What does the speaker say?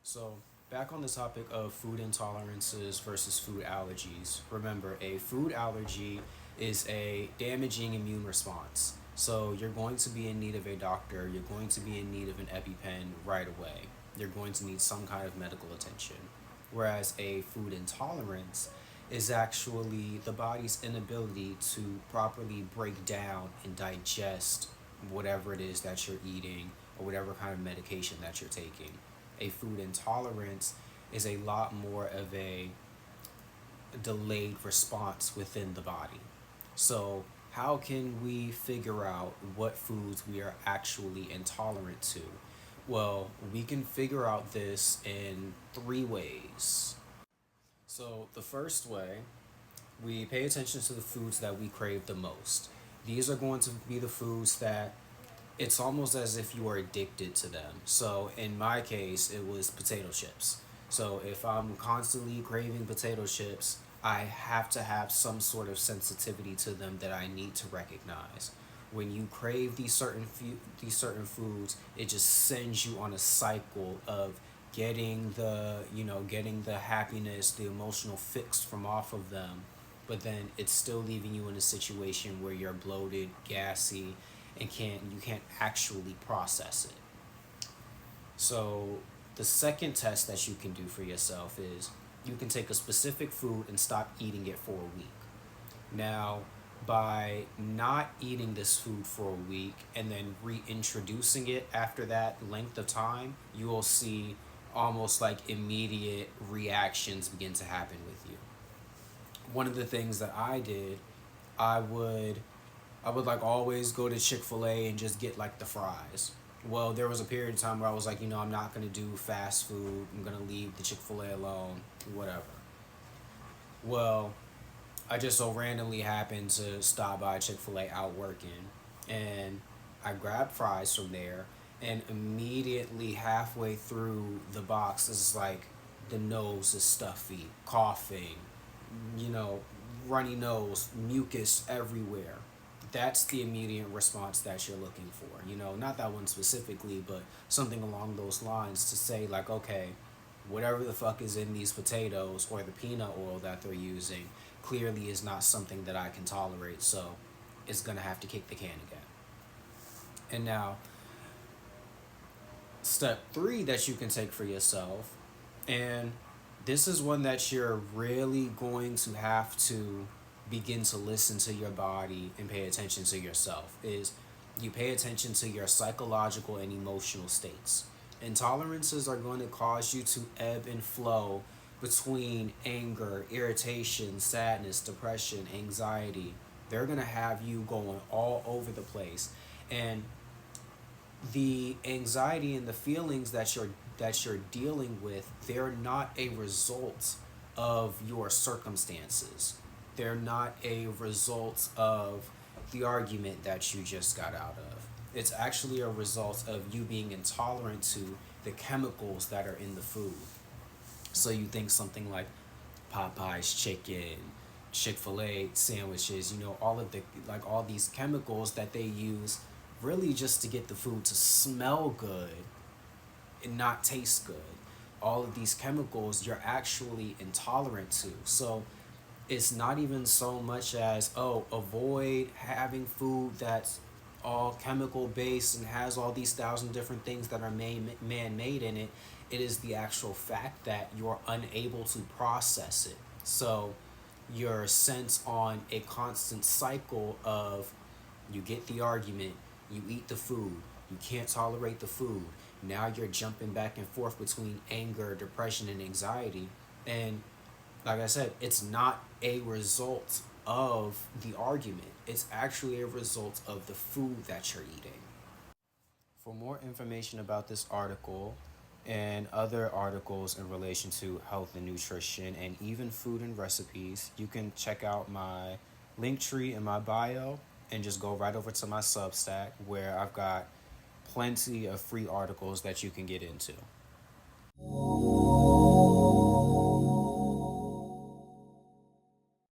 So, back on the topic of food intolerances versus food allergies, remember a food allergy is a damaging immune response. So, you're going to be in need of a doctor, you're going to be in need of an EpiPen right away. You're going to need some kind of medical attention. Whereas a food intolerance is actually the body's inability to properly break down and digest whatever it is that you're eating or whatever kind of medication that you're taking. A food intolerance is a lot more of a delayed response within the body. So, how can we figure out what foods we are actually intolerant to? Well, we can figure out this in three ways. So, the first way, we pay attention to the foods that we crave the most. These are going to be the foods that it's almost as if you are addicted to them. So in my case, it was potato chips. So if I'm constantly craving potato chips, I have to have some sort of sensitivity to them that I need to recognize. When you crave these certain foods, it just sends you on a cycle of getting the happiness, the emotional fix from off of them, but then it's still leaving you in a situation where you're bloated, gassy, and you can't actually process it. So the second test that you can do for yourself is you can take a specific food and stop eating it for a week. Now, by not eating this food for a week and then reintroducing it after that length of time, you will see almost like immediate reactions begin to happen with you. One of the things that I did, I would I would like always go to Chick-fil-A and just get like the fries. Well, there was a period of time where I was like, I'm not gonna do fast food. I'm gonna leave the Chick-fil-A alone, whatever. Well, I just so randomly happened to stop by Chick-fil-A out working, and I grabbed fries from there, and immediately halfway through the box is like the nose is stuffy, coughing, you know, runny nose, mucus everywhere. That's the immediate response that you're looking for. Not that one specifically, but something along those lines to say, like, okay, whatever the fuck is in these potatoes or the peanut oil that they're using clearly is not something that I can tolerate, so it's gonna have to kick the can again. And now, step three that you can take for yourself, and this is one that you're really going to have to begin to listen to your body and pay attention to yourself, is you pay attention to your psychological and emotional states. Intolerances are going to cause you to ebb and flow between anger, irritation, sadness, depression, anxiety. They're going to have you going all over the place. And the anxiety and the feelings that you're dealing with, they're not a result of your circumstances. They're not a result of the argument that you just got out of. It's actually a result of you being intolerant to the chemicals that are in the food. So you think something like Popeye's chicken, Chick-fil-A sandwiches, all these chemicals that they use really just to get the food to smell good and not taste good. All of these chemicals you're actually intolerant to. So it's not even so much as, oh, avoid having food that's all chemical based and has all these thousand different things that are man made in it. It is the actual fact that you're unable to process it. So you're sent on a constant cycle of, you get the argument, you eat the food, you can't tolerate the food. Now you're jumping back and forth between anger, depression, and anxiety. And like I said, it's not a result of the argument. It's actually a result of the food that you're eating. For more information about this article and other articles in relation to health and nutrition and even food and recipes, you can check out my link tree in my bio and just go right over to my Substack where I've got plenty of free articles that you can get into.